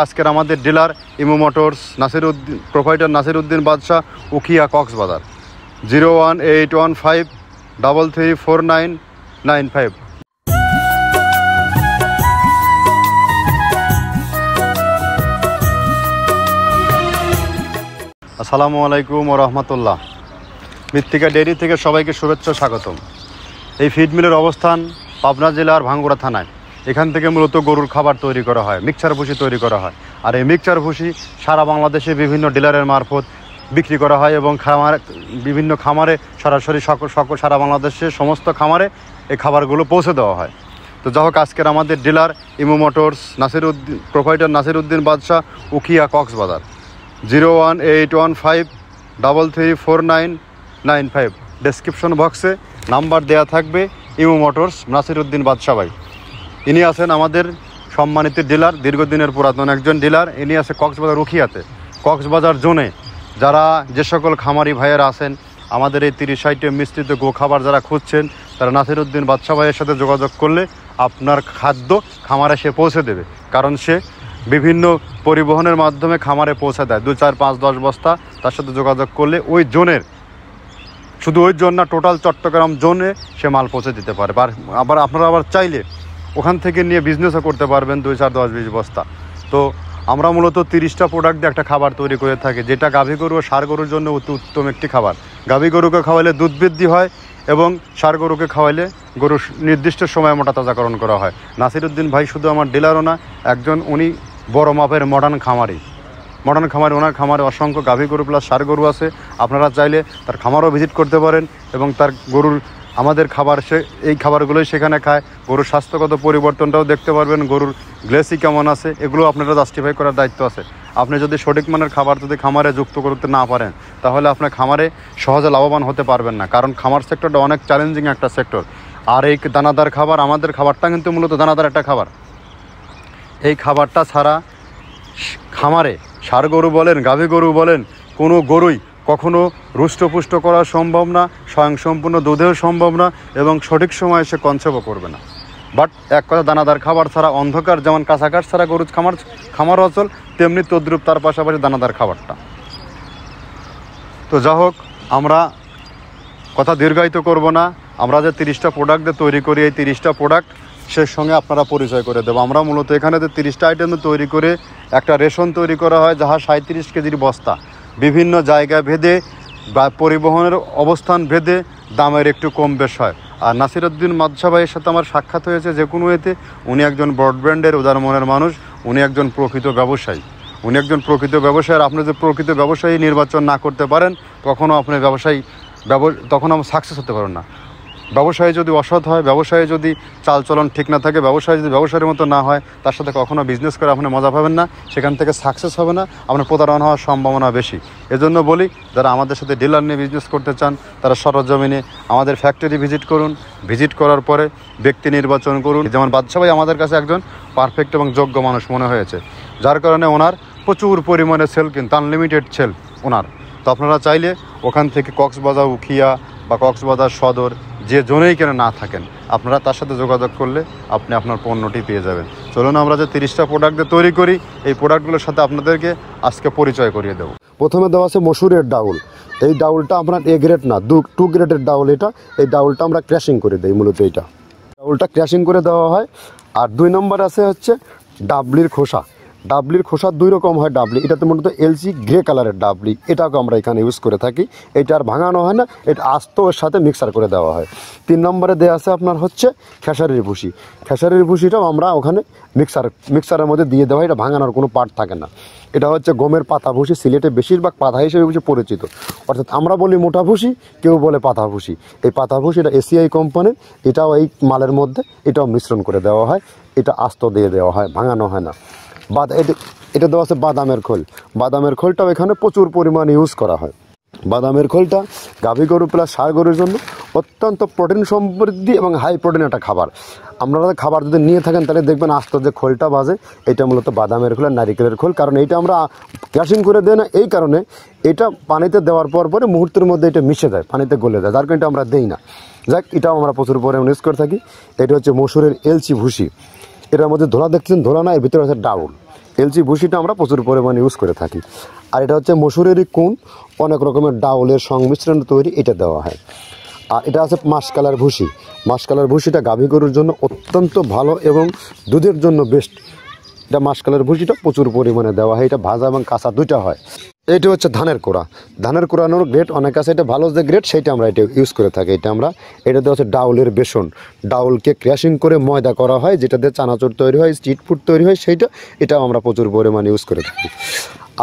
আজকের আমাদের dealer imo motors Nasiruddin, provider Nasiruddin বাদশাহ, উখিয়া, কক্সবাজার। 01815334995। আসসালামু আলাইকুম ওয়া রাহমাতুল্লাহ। মৃত্তিকা ডেইরি থেকে সবাইকে শুভেচ্ছা, স্বাগতম। এই ফিড মিলের অবস্থান পাবনা জেলার ভাঙ্গুড়া থানায়। এখান থেকে মূলত গরুর খাবার তৈরি করা হয়, মিক্সচার ভুসি তৈরি করা হয়। আর এই মিক্সচার ভুসি সারা বাংলাদেশে বিভিন্ন ডিলারের মারফত বিক্রি করা হয় এবং বিভিন্ন খামারে সরাসরি সারা বাংলাদেশে সমস্ত খামারে এই খাবারগুলো পৌঁছে দেওয়া হয়। তো যাই হোক, আজকের আমাদের dealer imo motors Nasiruddin, provider Nasiruddin বাদশাহ, উখিয়া, কক্সবাজার। 01815334995। ডেসক্রিপশন বক্সে নাম্বার দেয়া থাকবে। ইমো মোটরস নাসিরউদ্দিন বাদশাহ ভাই, ইনি আছেন আমাদের সম্মানিত ডিলার, দীর্ঘদিনের পুরাতন একজন ডিলার। ইনি আছে কক্সবাজার উখিয়াতে, কক্সবাজার জোনে। যারা যে সকল খামারি ভাইয়েরা আছেন, আমাদের এই 30 আইটেম মিশ্রিত গো খাবার যারা খুঁজছেন, তারা নাসিরউদ্দিন বাদশাহ ভাইয়ের সাথে যোগাযোগ করলে আপনার খাদ্য খামারে সে পৌঁছে দেবে। কারণ সে বিভিন্ন পরিবহনের মাধ্যমে খামারে পৌঁছে দেয় 2, 4, 5, 10 বস্তা। তার সাথে যোগাযোগ করলে ওই জোনের, শুধু ওই জোন না, টোটাল চট্টগ্রাম জোনে সে মাল পৌঁছে দিতে পারে। আবার আপনারা চাইলে ওখান থেকে নিয়ে বিজনেসও করতে পারবেন 2, 4, 10, 20 বস্তা। তো আমরা মূলত 30টা প্রোডাক্ট দিয়ে একটা খাবার তৈরি করে থাকি, যেটা গাভী গরু ও ষাঁড় গরুর জন্য অতি উত্তম একটি খাবার। গাভী গরুকে খাওয়াইলে দুধ বৃদ্ধি হয় এবং ষাঁড় গরুকে খাওয়াইলে গরুর নির্দিষ্ট সময়ে মোটা তাজাকরণ করা হয়। নাসিরউদ্দিন ভাই শুধু আমার ডিলারও না, উনি বড় মাপের মডার্ন খামারি। ওনার খামারে অসংখ্য গাভী গরু প্লাস ষাঁড় গরু আছে। আপনারা চাইলে তার খামারও ভিজিট করতে পারেন এবং তার গরুর আমাদের খাবার এই খাবারগুলোই সেখানে খায়। গরুর স্বাস্থ্যগত পরিবর্তনটাও দেখতে পারবেন, গরুর গ্লেসি কেমন আছে, এগুলো আপনারা জাস্টিফাই করার দায়িত্ব আছে। আপনি যদি সঠিক মানের খাবার যদি খামারে যুক্ত করতে না পারেন, তাহলে আপনার খামারে সহজে লাভবান হতে পারবেন না। কারণ খামার সেক্টরটা অনেক চ্যালেঞ্জিং একটা সেক্টর। আর এই দানাদার খাবার, আমাদের খাবারটা কিন্তু মূলত দানাদার একটা খাবার। এই খাবারটা ছাড়া খামারে ষাঁড় গরু বলেন, গাভী গরু বলেন, কোনো গরুই কখনো রুষ্টপুষ্ট করা সম্ভব না, স্বয়ংসম্পূর্ণ দুধেও সম্ভব না এবং সঠিক সময়ে সে কনসেপ্টও করবে না। বাট এক কথা, দানাদার খাবার ছাড়া অন্ধকার যেমন কাছাকাছ ছাড়া গরু খামার অচল, তেমনি তদ্রুপ তার পাশাপাশি দানাদার খাবারটা। তো যা হোক, আমরা কথা দীর্ঘায়িত করব না। আমরা যে 30টা প্রোডাক্ট দিয়ে তৈরি করি, এই 30টা প্রোডাক্ট সে সঙ্গে আপনারা পরিচয় করে দেবো। আমরা মূলত এখানে যে 30টা আইটেম তৈরি করে একটা রেশন তৈরি করা হয়, যাহা 37 কেজির বস্তা। বিভিন্ন জায়গা ভেদে বা পরিবহনের অবস্থান ভেদে দামের একটু কম বেশ হয়। আর নাসিরউদ্দিন বাদশাহ ভাইয়ের সাথে আমার সাক্ষাৎ হয়েছে যে কোনো এতে। উনি একজন ব্রডব্যান্ডের উদার মনের মানুষ, উনি একজন প্রকৃত ব্যবসায়ী। আর আপনি যে প্রকৃত ব্যবসায়ী নির্বাচন না করতে পারেন, তখনও আপনি তখন আপনি সাকসেস হতে পারেন না। ব্যবসায়ী যদি অসৎ হয়, ব্যবসায়ী যদি চালচলন ঠিক না থাকে, ব্যবসায়ী যদি ব্যবসায়ীর মতো না হয়, তার সাথে কখনো বিজনেস করে আপনি মজা পাবেন না, সেখান থেকে সাকসেস হবে না, আপনার প্রতারণা হওয়ার সম্ভাবনা বেশি। এজন্য বলি, যারা আমাদের সাথে ডিলার নিয়ে বিজনেস করতে চান, তারা সরজমিনে আমাদের ফ্যাক্টরি ভিজিট করুন। ভিজিট করার পরে ব্যক্তি নির্বাচন করুন। যেমন বাদশাহ ভাই আমাদের কাছে একজন পারফেক্ট এবং যোগ্য মানুষ মনে হয়েছে, যার কারণে ওনার প্রচুর পরিমাণে সেল, কিন্তু আনলিমিটেড সেল ওনার। তো আপনারা চাইলে ওখান থেকে কক্সবাজার উখিয়া বা কক্সবাজার সদর, যে জোনেই কেন না থাকেন, আপনারা তার সাথে যোগাযোগ করলে আপনি আপনার পণ্যটি পেয়ে যাবেন। চলুন আমরা যে 30টা প্রোডাক্ট দিয়ে তৈরি করি, এই প্রোডাক্টগুলোর সাথে আপনাদেরকে আজকে পরিচয় করিয়ে দেবো। প্রথমে দেওয়া আছে মসুরের ডাউল। এই ডাউলটা আপনার এ গ্রেড না, 2 গ্রেডের ডাউল এটা। এই ডাউলটা আমরা ক্র্যাশিং করে দিই, মূলত এইটা ডাউলটা ক্র্যাশিং করে দেওয়া হয়। আর 2 নম্বর আছে হচ্ছে ডাবলির খোসা। ডাবলির খোসা 2 রকম হয় ডাবলি, এটাতে মূলত এলসি গ্রে কালারের ডাবলি, এটাকে আমরা এখানে ইউজ করে থাকি। এটা আর ভাঙানো হয় না, এটা আস্ত ওর সাথে মিক্সার করে দেওয়া হয়। 3 নম্বরে দেওয়া আছে আপনার হচ্ছে খেসারির ভুসি। খেসারির ভুসিটাও আমরা ওখানে মিক্সারের মধ্যে দিয়ে দেওয়া হয়, এটা ভাঙানোর কোনো পার্ট থাকে না। এটা হচ্ছে গমের পাতা ভুসি, সিলেটে বেশিরভাগ পাতা হিসেবে পরিচিত। অর্থাৎ আমরা বলি মোটা ভুসি, কেউ বলে পাতা ভুসি। এই পাতা ভুসি এটা এসিআই কোম্পানির, এটাও এই মালের মধ্যে এটাও মিশ্রণ করে দেওয়া হয়, এটা আস্ত দিয়ে দেওয়া হয়, ভাঙানো হয় না। এটা দেওয়া আছে বাদামের খোল। বাদামের খোলটাও এখানে প্রচুর পরিমাণে ইউজ করা হয়। বাদামের খোলটা গাভী গরু প্লাস ষাঁড় গরুর জন্য অত্যন্ত প্রোটিন সমৃদ্ধি এবং হাই প্রোটিন একটা খাবার। আপনারা খাবার যদি নিয়ে থাকেন, তাহলে দেখবেন আস্ত যে খোলটা বাজে, এটা মূলত বাদামের খোল আর নারিকেলের খোল। কারণ এইটা আমরা ক্র্যাশিং করে দেয় না, এই কারণে এটা পানিতে দেওয়ার পরে মুহূর্তের মধ্যে এটা মিশে যায়, পানিতে গলে যায়, যার কারণে এটা আমরা দেই না। যাক, এটাও আমরা প্রচুর পরিমাণে ইউজ করে থাকি। এটা হচ্ছে মসুরের এলচি ভুসি। এটার মধ্যে ধোলা দেখছেন, ধোলা না, এর ভিতরে আছে ডাউল। এলচি ভুসিটা আমরা প্রচুর পরিমাণে ইউজ করে থাকি। আর এটা হচ্ছে মসুরেরই কুন, অনেক রকমের ডাউলের সংমিশ্রণ তৈরি, এটা দেওয়া হয়। আর এটা আছে মাসকালার ভুসি। মাসকালার ভুসিটা গাভী গরুর জন্য অত্যন্ত ভালো এবং দুধের জন্য বেস্ট। এটা মাসকালার ভুসিটা প্রচুর পরিমাণে দেওয়া হয়, এটা ভাজা এবং কাঁচা দুইটা হয়। এটা হচ্ছে ধানের কোড়া। ধানের কোড়ানোর গ্রেড অনেক আছে, এটা ভালো যে গ্রেড সেইটা আমরা এটা ইউজ করে থাকি। এটা দেওয়া হচ্ছে ডাউলের বেসন। ডাউলকে ক্র্যাশিং করে ময়দা করা হয়, যেটা দিয়ে চানাচুর তৈরি হয়, স্ট্রিট ফুড তৈরি হয়, এটাও আমরা প্রচুর পরিমাণে ইউজ করে থাকি।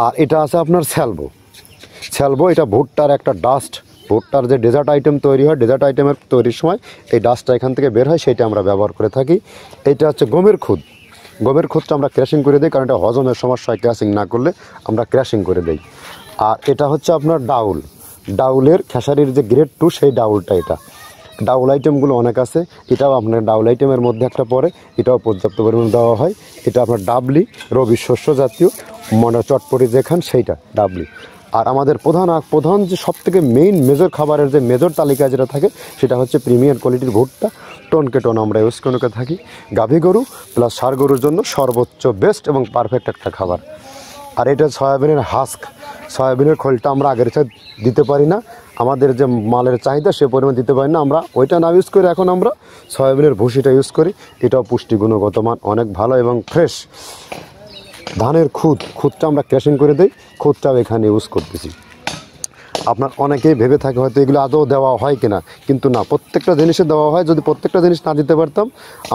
আর এটা আছে আপনার স্যালবো। এটা ভুট্টার একটা ডাস্ট। ভুট্টার যে ডেজার্ট আইটেম তৈরি হয়, ডেজার্ট আইটেমের তৈরির সময় এই ডাস্টটা এখান থেকে বের হয়, সেইটা আমরা ব্যবহার করে থাকি। এটা হচ্ছে গমের খুদটা আমরা ক্র্যাশিং করে দিই, কারণ এটা হজমের সমস্যা হয়, ক্র্যাশিং না করলে আমরা ক্র্যাশিং করে দিই। আর এটা হচ্ছে আপনার ডাউলের খেসারির যে গ্রেড 2 সেই ডাউলটা। এটা ডাউল আইটেমগুলো অনেক আছে, এটাও আপনার ডাউল আইটেমের মধ্যে একটা পড়ে, এটাও পর্যাপ্ত পরিমাণে দেওয়া হয়। এটা আপনার ডাবলি, রবি শস্য জাতীয় চটপটি যেখান সেইটা ডাবলি। আর আমাদের প্রধান যে সবথেকে মেজর খাবারের যে মেজর তালিকা যেটা থাকে, সেটা হচ্ছে প্রিমিয়ার কোয়ালিটির ভুট্টা, টনকে টন আমরা ইউজ করে থাকি। গাভী গরু প্লাস ষাঁড় গরুর জন্য সর্বোচ্চ বেস্ট এবং পারফেক্ট একটা খাবার। আর এটা সয়াবিনের হাস্ক, সয়াবিনের খোলটা আমরা আগের সাথে দিতে পারি না, আমাদের যে মালের চাহিদা সে পরিমাণ দিতে পারি না, আমরা ওইটা না ইউজ করে এখন আমরা সয়াবিনের ভুসিটা ইউজ করি। এটাও পুষ্টি গুণগত মান অনেক ভালো এবং ফ্রেশ। ধানের খুদটা আমরা ক্র্যাশিং করে দিই, খুদটাও এখানে ইউজ করতেছি। আপনার অনেকেই ভেবে থাকে হয়তো এগুলো আদৌ দেওয়া হয় কিনা, কিন্তু না, প্রত্যেকটা জিনিসে দেওয়া হয়। যদি প্রত্যেকটা জিনিস না দিতে পারতাম,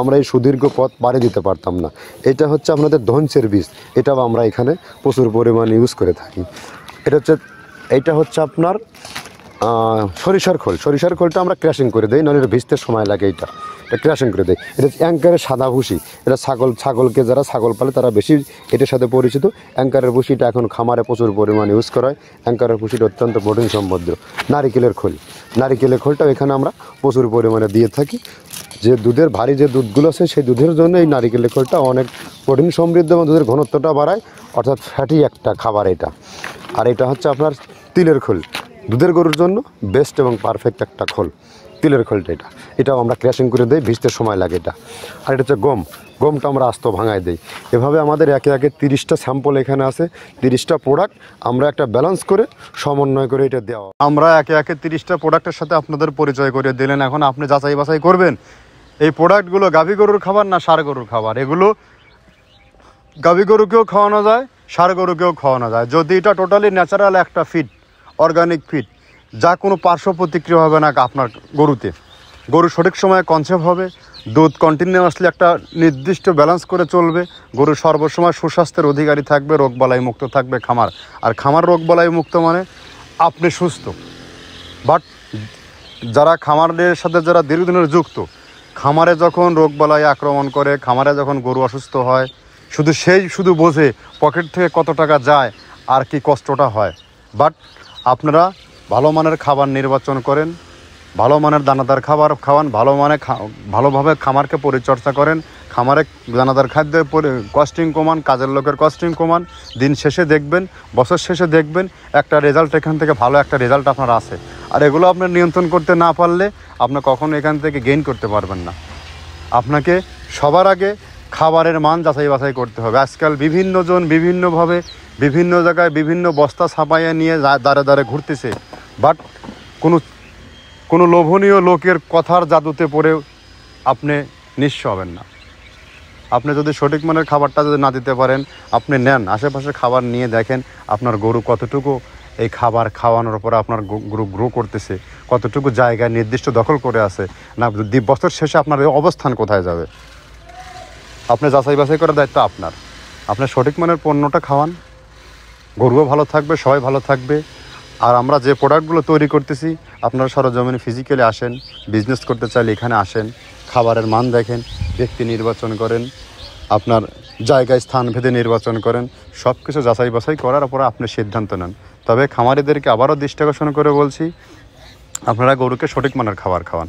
আমরা এই সুদীর্ঘ পথ পাড়ি দিতে পারতাম না। এটা হচ্ছে আপনাদের ধনসের বীজ, এটাও আমরা এখানে প্রচুর পরিমাণে ইউজ করে থাকি। এইটা হচ্ছে আপনার সরিষার খোলটা আমরা ক্র্যাশিং করে দিই, নাহলে ভিজতে সময় লাগে। এটা ক্র্যাশিং করে দেয়। এটা অ্যাঙ্কারের সাদা ভুসি। এটা ছাগলকে যারা ছাগল পালে তারা বেশি এটার সাথে পরিচিত। অ্যাঙ্কারের ভুসিটা এখন খামারে প্রচুর পরিমাণে ইউজ করা হয়। অ্যাঙ্কারের ভুসিটা অত্যন্ত প্রোটিন সমৃদ্ধ। নারিকেলের খোলটাও এখানে আমরা প্রচুর পরিমাণে দিয়ে থাকি। যে দুধের ভারী যে দুধগুলো আছে, সেই দুধের জন্য এই নারিকেলের খোলটা অনেক প্রোটিন সমৃদ্ধ এবং দুধের ঘনত্বটা বাড়ায়, অর্থাৎ ফ্যাটি একটা খাবার এটা। আর এটা হচ্ছে আপনার তিলের খোল, দুধের গরুর জন্য বেস্ট এবং পারফেক্ট একটা খোল, তিলের খোলটা। এটাও আমরা ক্র্যাশিং করে দিই, ভিজতে সময় লাগে এটা। আর এটা হচ্ছে গমটা আমরা আস্ত ভাঙায় দিই। এভাবে আমাদের একে 30টা স্যাম্পল এখানে আছে, 30টা প্রোডাক্ট আমরা একটা ব্যালেন্স করে সমন্বয় করে এটা দেওয়া। আমরা একে 30টা প্রোডাক্টের সাথে আপনাদের পরিচয় করে দিলেন। এখন আপনি যাচাই বাছাই করবেন এই প্রোডাক্টগুলো গাভী গরুর খাবার না ষাঁড় গরুর খাবার। এগুলো গাভী গরুকেও খাওয়ানো যায়, ষাঁড় গরুকেও খাওয়ানো যায়, যদি এটা টোটালি ন্যাচারাল একটা ফিড, অর্গানিক ফিড, যা কোনো পার্শ্ব প্রতিক্রিয়া হবে না আপনার গরুতে। গরু সঠিক সময়ে কনসেপ্ট হবে, দুধ কন্টিনিউয়াসলি একটা নির্দিষ্ট ব্যালেন্স করে চলবে, গরু সর্বসময় সুস্বাস্থ্যের অধিকারী থাকবে, রোগবালাই মুক্ত থাকবে খামার। আর খামার রোগবালাই মুক্ত মানে আপনি সুস্থ। বাট যারা খামারের সাথে যারা দীর্ঘদিনের যুক্ত, খামারে যখন রোগবালাই আক্রমণ করে, খামারে যখন গরু অসুস্থ হয়, শুধু বোঝে পকেট থেকে কত টাকা যায় আর কি কষ্টটা হয়। বাট আপনারা ভালো মানের খাবার নির্বাচন করেন, ভালো মানের দানাদার খাবার খাওয়ান, ভালোভাবে খামারকে পরিচর্যা করেন, খামারে দানাদার খাদ্যের কস্টিং কমান, কাজের লোকের কস্টিং কমান। দিন শেষে দেখবেন, বছর শেষে দেখবেন একটা রেজাল্ট, এখান থেকে ভালো একটা রেজাল্ট আপনার আছে। আর এগুলো আপনার নিয়ন্ত্রণ করতে না পারলে আপনি কখনো এখান থেকে গেইন করতে পারবেন না। আপনাকে সবার আগে খাবারের মান যাচাই বাছাই করতে হবে। আজকাল বিভিন্নজন বিভিন্নভাবে বিভিন্ন জায়গায় বিভিন্ন বস্তা ছাপাইয়া নিয়ে দাঁড়ে ঘুরতেছে, বাট কোনো লোভনীয় লোকের কথার জাদুতে পড়েও আপনি নিঃস্ব হবেন না। আপনি যদি সঠিক মানের খাবারটা যদি না দিতে পারেন, আপনি নেন আশেপাশে খাবার নিয়ে দেখেন আপনার গরু কতটুকু এই খাবার খাওয়ানোর পর আপনার গরু গ্রো করতেছে, কতটুকু জায়গায় নির্দিষ্ট দখল করে আছে, না বছর শেষে আপনার অবস্থান কোথায় যাবে। আপনি যাচাই বাছাই করার দায়িত্ব আপনার। আপনি সঠিক মানের পণ্যটা খাওয়ান, গরুও ভালো থাকবে, সবাই ভালো থাকবে। আর আমরা যে প্রোডাক্টগুলো তৈরি করতেছি, আপনারা সরজমিনে ফিজিক্যালি আসেন, বিজনেস করতে চাইলে এখানে আসেন, খাবারের মান দেখেন, ব্যক্তি নির্বাচন করেন, আপনার জায়গায় স্থান ভেদে নির্বাচন করেন, সব কিছু যাচাই বাছাই করার পরে আপনি সিদ্ধান্ত নেন। তবে খামারিদেরকে আবারও দৃষ্টি আকর্ষণ করে বলছি, আপনারা গরুকে সঠিক মানের খাবার খাওয়ান।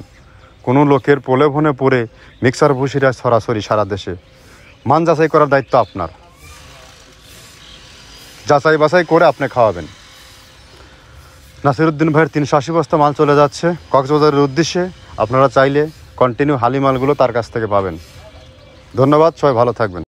কোনো লোকের প্রলোভনে পড়ে মিক্সার ভুসিরা সরাসরি সারা দেশে, মান যাচাই করার দায়িত্ব আপনার। যাচাই বাছাই করে আপনি খাওয়াবেন। নাসিরউদ্দিন ভাইয়ের 380 বস্তা মাল চলে যাচ্ছে কক্সবাজারের উদ্দেশ্যে। আপনারা চাইলে কন্টিনিউ হালি মালগুলো তার কাছ থেকে পাবেন। ধন্যবাদ, সবাই ভালো থাকবেন।